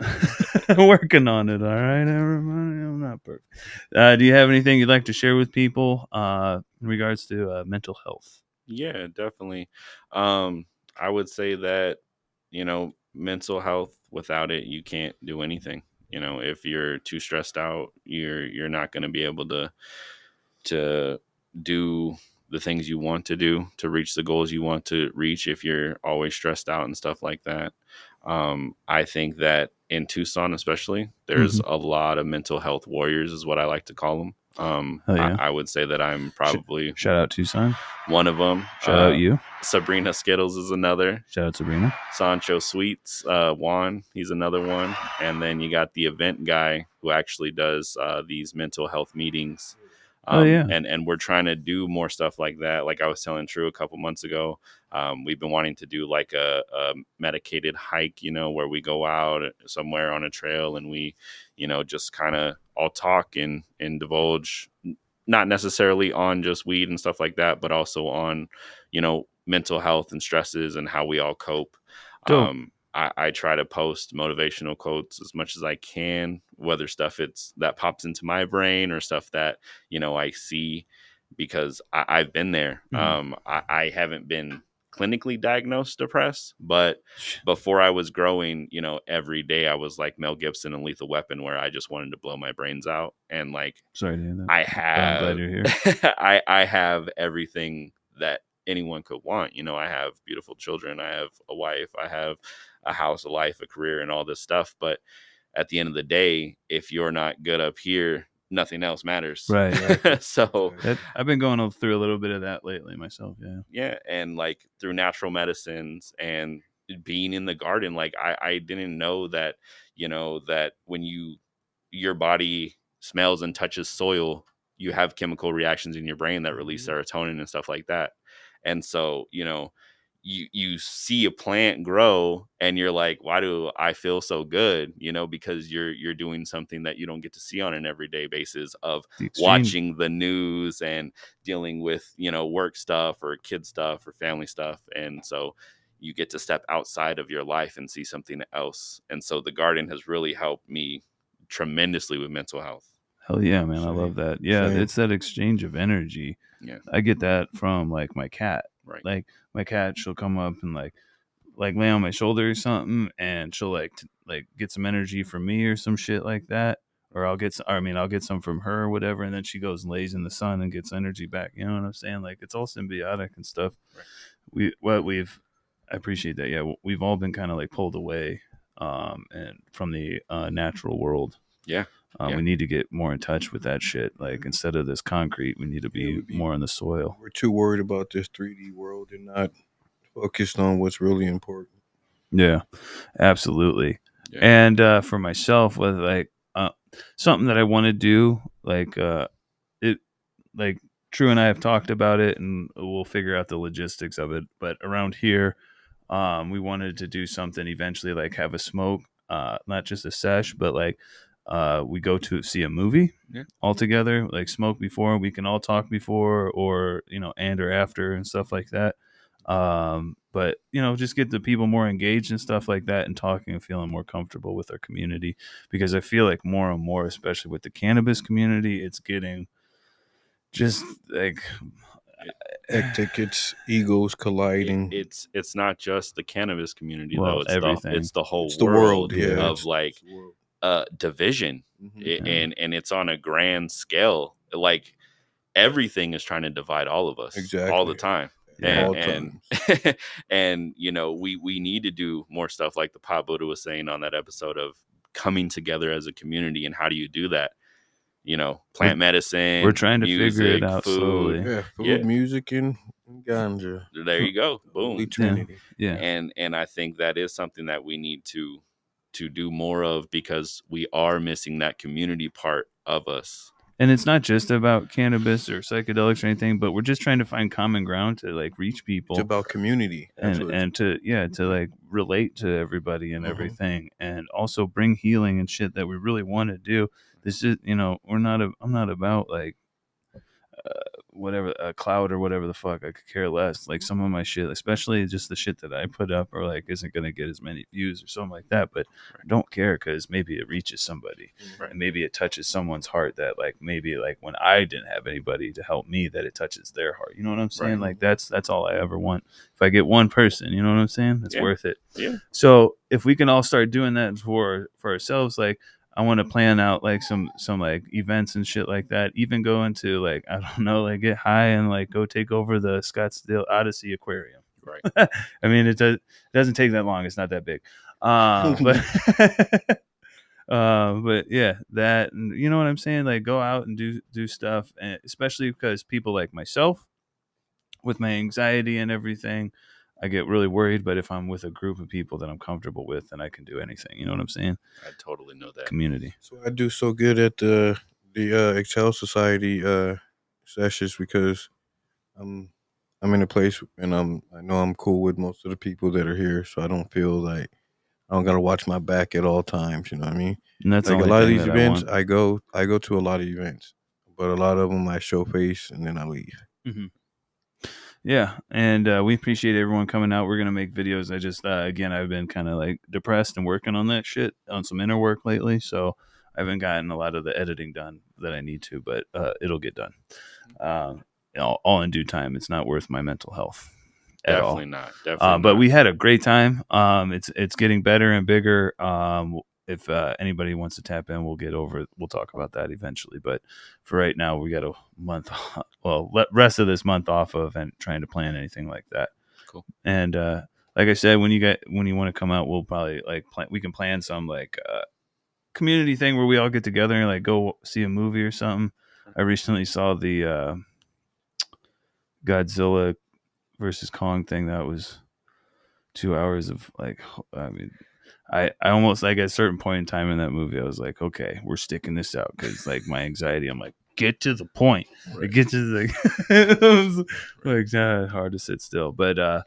I'm working on it. All right, everybody. I'm not perfect. Do you have anything you'd like to share with people in regards to mental health? Yeah, definitely. I would say that, mental health, without it, you can't do anything. If you're too stressed out, you're not going to be able to do the things you want to do to reach the goals you want to reach if you're always stressed out and stuff like that. I think that in Tucson, especially, there's Mm-hmm. a lot of mental health warriors, is what I like to call them. Hell yeah. I would say that I'm probably Shout out Tucson. one of them. Shout out you. Sabrina Skittles is another. Shout out Sabrina. Sancho Sweets, Juan, he's another one. And then you got the event guy who actually does these mental health meetings. Oh, yeah. And we're trying to do more stuff like that. Like I was telling True a couple months ago, we've been wanting to do like a medicated hike, where we go out somewhere on a trail and we, just kind of all talk and divulge, not necessarily on just weed and stuff like that, but also on, mental health and stresses and how we all cope. Dope. I try to post motivational quotes as much as I can, whether stuff that pops into my brain or stuff that, I see, because I've been there. Mhm. I haven't been clinically diagnosed depressed, but before I was growing, every day I was like Mel Gibson in Lethal Weapon, where I just wanted to blow my brains out. And like, Sorry to hear that. I But have, I'm glad you're here. I have everything that anyone could want. I have beautiful children. I have a wife. I have a house, a life, a career, and all this stuff. But at the end of the day, if you're not good up here, nothing else matters. Right. So I've been going through a little bit of that lately myself. Yeah. Yeah. And like through natural medicines and being in the garden, like I didn't know that, that when your body smells and touches soil, you have chemical reactions in your brain that release serotonin and stuff like that. And so, you see a plant grow and you're like, why do I feel so good? Because you're doing something that you don't get to see on an everyday basis of watching the news and dealing with, work stuff or kid stuff or family stuff. And so you get to step outside of your life and see something else. And so the garden has really helped me tremendously with mental health. Hell yeah, man. I love that. Yeah. Same. It's that exchange of energy. Yeah. I get that from like my cat. Right. Like my cat, she'll come up and like lay on my shoulder or something, and she'll like get some energy from me or some shit like that. Or I'll get some from her or whatever, and then she goes and lays in the sun and gets energy back. You know what I'm saying? Like it's all symbiotic and stuff. Right. I appreciate that. Yeah, we've all been kind of like pulled away, and from the natural world. Yeah. We need to get more in touch with that shit. Like instead of this concrete, we need to be more in the soil. We're too worried about this 3D world and not focused on what's really important. Yeah, absolutely. Yeah. And for myself, with like something that I want to do, like True and I have talked about it, and we'll figure out the logistics of it. But around here, we wanted to do something eventually, like have a smoke, not just a sesh, but like we go to see a movie all together, like smoke before, we can all talk before, or and or after and stuff like that. But just get the people more engaged and stuff like that, and talking and feeling more comfortable with our community, because I feel like more and more, especially with the cannabis community, it's getting just like hectic. It's egos colliding. It's not just the cannabis community, Well, though. everything. It's the whole It's the world, yeah. of like division. Mhm. And it's on a grand scale. Like everything is trying to divide all of us all the time. Yeah. And and we need to do more stuff like the Pot Buddha was saying on that episode of coming together as a community. And how do you do that? Plant medicine. We're trying to music, figure it out food. slowly. Yeah, food, music, and ganja. There you go. Boom. Holy Trinity. Yeah. And I think that is something that we need to do more of, because we are missing that community part of us. And it's not just about cannabis or psychedelics or anything, but we're just trying to find common ground to like reach people. It's about community. And to like relate to everybody and everything, and also bring healing and shit that we really want to do. This is, I'm not about like whatever, a cloud or whatever the fuck. I could care less. Like some of my shit, especially just the shit that I put up, or like isn't going to get as many views or something like that, but I don't care, because maybe it reaches somebody, and maybe it touches someone's heart that like, maybe like when I didn't have anybody to help me, that it touches their heart. You know what I'm saying? Like that's all I ever want. If I get one person, you know what I'm saying? It's worth it. Yeah. So if we can all start doing that for ourselves, like I want to plan out like some like events and shit like that. Even go into like, I don't know, like get high and like go take over the Scottsdale Odyssey Aquarium. Right. I mean, it doesn't take that long. It's not that big. But yeah, that, and you know what I'm saying? Like, go out and do stuff, and especially because people like myself, with my anxiety and everything, I get really worried. But if I'm with a group of people that I'm comfortable with, then I can do anything. You know what I'm saying? I totally know that. Community. So I do so good at the Excel Society sessions because I'm I'm in a place and I know I'm cool with most of the people that are here, so I don't feel like I don't gotta watch my back at all times. You know what I mean? And that's the Like a only lot of thing these that I events, want. I go to a lot of events, but a lot of them I show face and then I leave. Mm-hmm. Yeah, and we appreciate everyone coming out. We're gonna make videos. I just again, I've been kind of like depressed and working on that shit, on some inner work lately, so I haven't gotten a lot of the editing done that I need to, but it'll get done. All in due time. It's not worth my mental health at Definitely all. not. Definitely But not. we had a great time. It's getting better and bigger. If anybody wants to tap in, we'll talk about that eventually. But for right now, we got a month. Well, rest of this month off of and trying to plan anything like that. Cool. And like I said, when you want to come out, we'll probably we can plan some like community thing where we all get together and like go see a movie or something. I recently saw the Godzilla versus Kong thing. That was 2 hours of like, I mean, I almost, like, at a certain point in time in that movie, I was like, okay, we're sticking this out, because like my anxiety, I'm like, get to the point. Right. Get to the it was like hard to sit still. But no,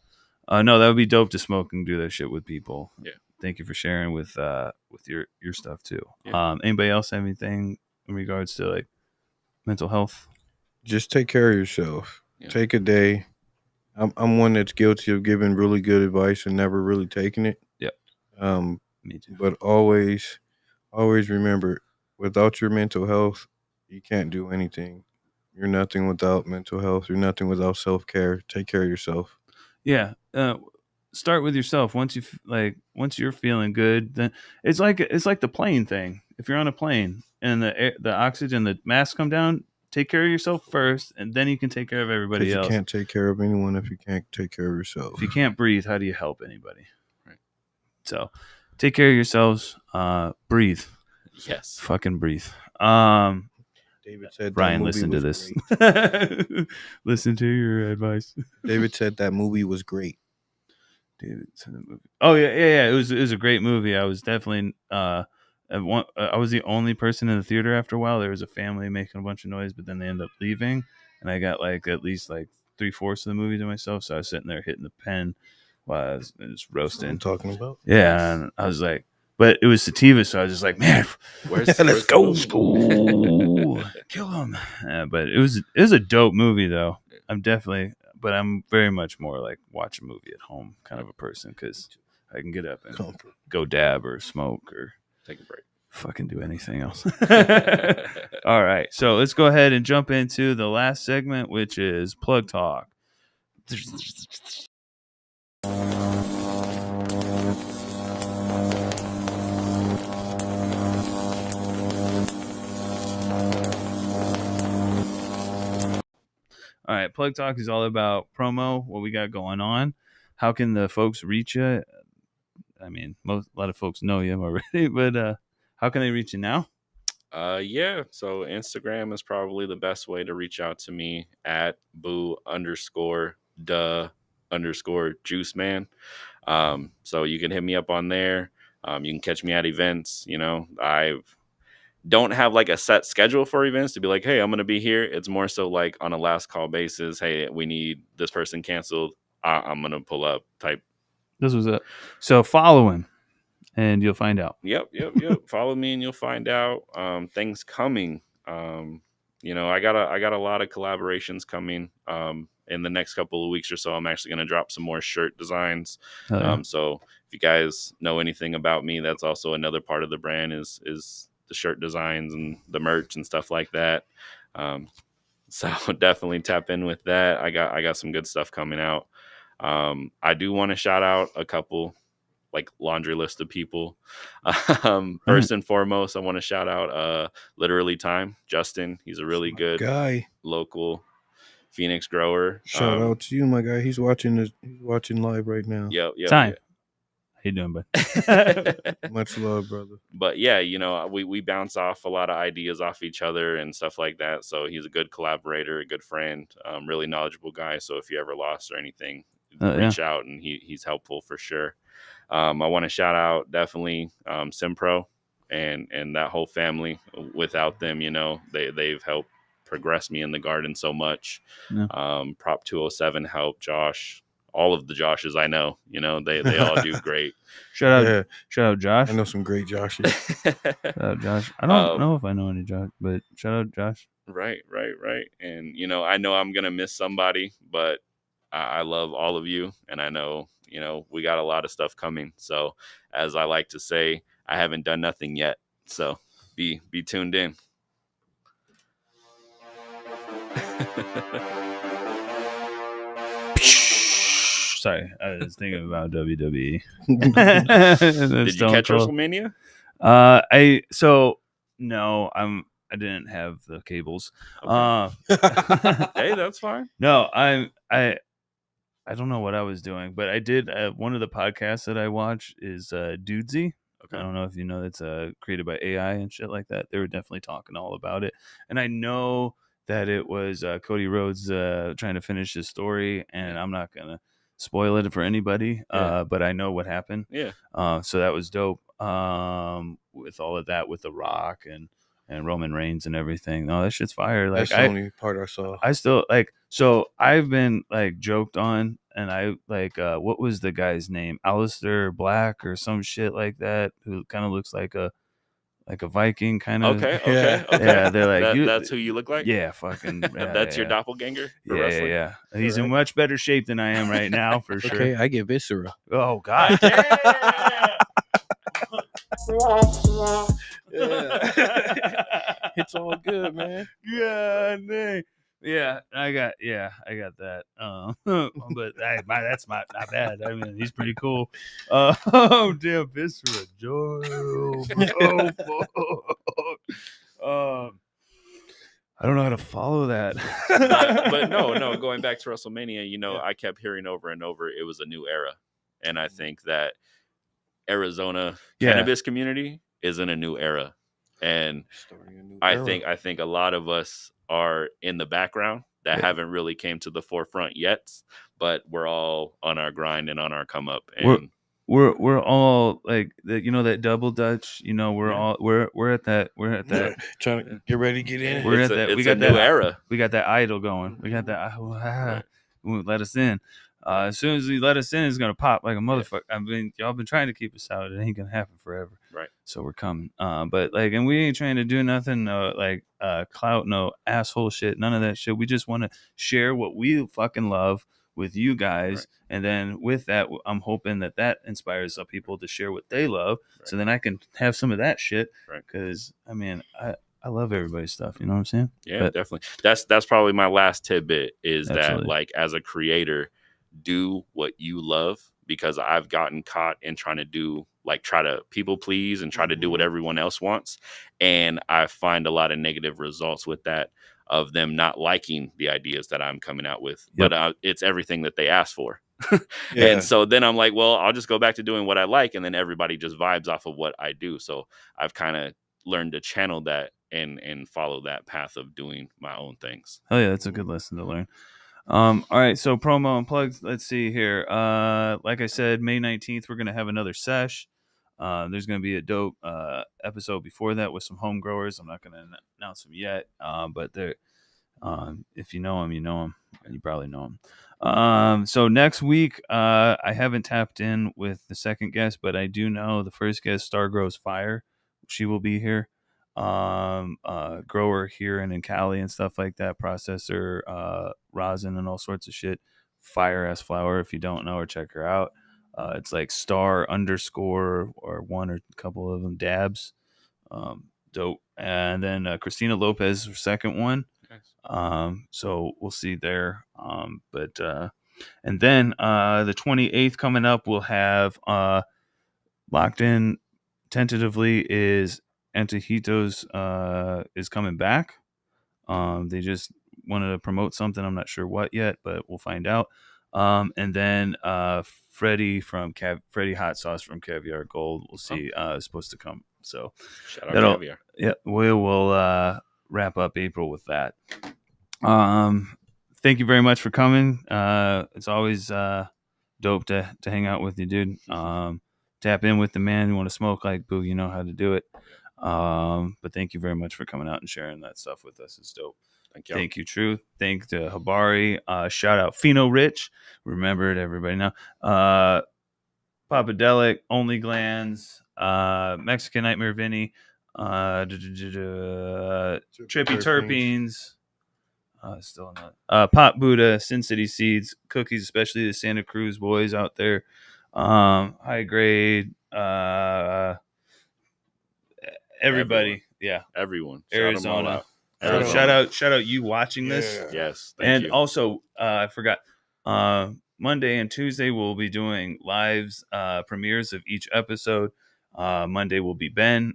that would be dope to smoke and do that shit with people. Yeah. Thank you for sharing with your stuff too. Yeah. Anybody else have anything in regards to like mental health? Just take care of yourself. Yeah. Take a day. I'm one that's guilty of giving really good advice and never really taking it. Yep. Me too. But always remember, without your mental health, you can't do anything. You're nothing without mental health. You're nothing without self-care. Take care of yourself. Yeah. Start with yourself. Once you're feeling good, then it's like the plane thing. If you're on a plane and the oxygen, the masks come down, take care of yourself first, and then you can take care of everybody Because you else. can't take care of anyone if you can't take care of yourself. If you can't breathe, how do you help anybody? Right. So take care of yourselves. Breathe. Yes. Fucking breathe. David said that Ryan, movie listen to was this. great. Listen to your advice. David said that movie was great. David said the movie. Oh yeah. It was a great movie. I was definitely I was the only person in the theater after a while. There was a family making a bunch of noise, but then they ended up leaving, and I got like at least like 3/4 of the movie to myself. So I was sitting there hitting the pen while I was just That's what roasting. I'm talking about. Yeah, and I was like, but it was sativa, so I was just like, man, let's go, school, kill him. But it was a dope movie though. I'm very much more like watch a movie at home kind of a person, because I can get up and Comfort. go dab or smoke or Take a break. fucking do anything else. All right, so let's go ahead and jump into the last segment, which is plug talk. All right, plug talk is all about promo, what we got going on. How can the folks reach you? I mean, a lot of folks know you already, but how can they reach you now? Yeah. So Instagram is probably the best way to reach out to me at boo_the_juice man. So you can hit me up on there. You can catch me at events. You know, I don't have like a set schedule for events to be like, hey, I'm going to be here. It's more so like on a last call basis. Hey, we need this person canceled. I'm going to pull up type. This was it. So follow him and you'll find out. Yep. Follow me and you'll find out. Things coming. You know, I got a lot of collaborations coming. In the next couple of weeks or so, I'm actually going to drop some more shirt designs. Yeah. So if you guys know anything about me, that's also another part of the brand is the shirt designs and the merch and stuff like that. So definitely tap in with that. I got some good stuff coming out. I do want to shout out a couple like laundry list of people. First and foremost, I want to shout out Literally Time, Justin. He's a really good guy, local Phoenix grower. Shout out to you, my guy. He's watching live right now. Yep. Time. How you doing, bud? Much love, brother. But yeah, you know, we bounce off a lot of ideas off each other and stuff like that. So he's a good collaborator, a good friend, really knowledgeable guy. So if you ever lost or anything, reach out, and he's helpful for sure. I want to shout out definitely Simpro and that whole family. Without them, you know, they've helped progress me in the garden so much. Yeah. Prop 207 helped Josh. All of the Joshes I know, you know, they all do great. Shout out Josh. I know some great Joshes. Shout out Josh. I don't know if I know any Josh, but shout out Josh. Right. And, you know, I know I'm going to miss somebody, but I love all of you. And I know, you know, we got a lot of stuff coming. So as I like to say, I haven't done nothing yet. So be tuned in. Sorry, I was thinking about WWE. Did you catch WrestleMania? No, I didn't have the cables. Okay. Hey, that's fine. No, I don't know what I was doing, but I did. One of the podcasts that I watch is Dudesy. Okay. I don't know if you know, that's created by AI and shit like that. They were definitely talking all about it, and I know that it was Cody Rhodes trying to finish his story, and I'm not gonna spoil it for anybody, but I know what happened. Yeah. So that was dope. With all of that, with The Rock and Roman Reigns and everything. No, that shit's fire. Like, that's the only part I saw. I still like. So I've been like joked on, and I like what was the guy's name? Alistair Black or some shit like that, who kind of looks like a Viking kind of. Okay. Yeah, they're like, that's who you look like. Yeah, fucking. Yeah, that's your doppelganger. Yeah. He's in much better shape than I am right now, for sure. Okay, I get viscera. Oh God. It's all good, man. Yeah, dang. Yeah, I got that. But that's not bad. I mean, he's pretty cool. Oh damn, Viscera Joe. I don't know how to follow that. but no. Going back to WrestleMania, you know, I kept hearing over and over it was a new era, and I think that Arizona cannabis community is in a new era, and I think a lot of us are in the background that haven't really came to the forefront yet, but we're all on our grind and on our come up, and we're all like that, you know, that double Dutch, you know, we're at that trying to get ready to get in. We're at that. We got that new era. We got that idol going. We got that. Let us in. As soon as he let us in, it's gonna pop like a motherfucker. I mean, y'all been trying to keep us out. It ain't gonna happen forever. Right. So we're coming. But like, and we ain't trying to do nothing like clout, no asshole shit, none of that shit. We just want to share what we fucking love with you guys, right. And then with that, I'm hoping that inspires some people to share what they love, right. So then I can have some of that shit. Right. Because I mean, I love everybody's stuff. You know what I'm saying? Yeah, definitely. That's probably my last tidbit is Absolutely. That like as a creator, do what you love, because I've gotten caught in trying to people please and try to do what everyone else wants. And I find a lot of negative results with that, of them not liking the ideas that I'm coming out with. Yep. But it's everything that they asked for. Yeah. And so then I'm like, well, I'll just go back to doing what I like. And then everybody just vibes off of what I do. So I've kind of learned to channel that and follow that path of doing my own things. Oh yeah, that's a good lesson to learn. All right, so promo and plugs. Let's see here. Like I said, May 19th, we're gonna have another sesh. There's gonna be a dope episode before that with some home growers. I'm not gonna announce them yet, but they're if you know them, you know them. You probably know them. So next week, I haven't tapped in with the second guest, but I do know the first guest, Star Grows Fire. She will be here. Grower here and in Cali and stuff like that, processor, rosin and all sorts of shit. Fire ass flower. If you don't know her, check her out. It's like star underscore or one or a couple of them dabs. Dope. And then Christina Lopez, second one. Nice. So we'll see there. And then the 28th coming up, we'll have locked in tentatively is Antojitos is coming back. They just wanted to promote something. I'm not sure what yet, but we'll find out. And then Freddie Hot Sauce from Caviar Gold, we'll see, is supposed to come. So shout out Caviar. Yeah, we will wrap up April with that. Thank you very much for coming. It's always dope to hang out with you, dude. Tap in with the man. You want to smoke like Boo, you know how to do it. But thank you very much for coming out and sharing that stuff with us. It's dope. Thank you, Truth. Thank to Habari. Shout out Fino Rich. Remember it, everybody now. Papadelic, Only Glands, Mexican Nightmare Vinny, Trippy Terpenes. Still not. Pop Buddha, Sin City Seeds, Cookies, especially the Santa Cruz boys out there. High Grade. Everybody. Yeah. Everyone. Arizona. Shout out you watching this. Yes. Thank you. Also, I forgot. Monday and Tuesday we'll be doing lives, premieres of each episode. Monday will be Ben.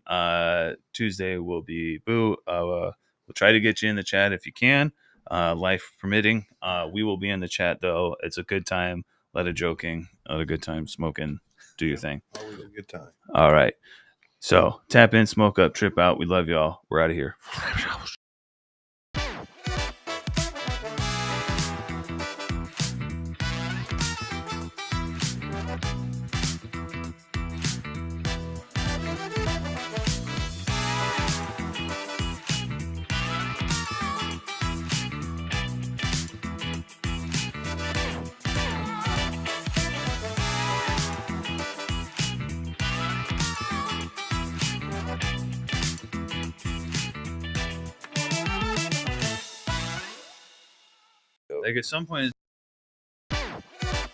Tuesday will be Boo. We'll try to get you in the chat if you can, life permitting. We will be in the chat though. It's a good time. A lot of joking, a good time smoking. Do your thing. Always a good time. All right. So tap in, smoke up, trip out. We love y'all. We're out of here. Like at some point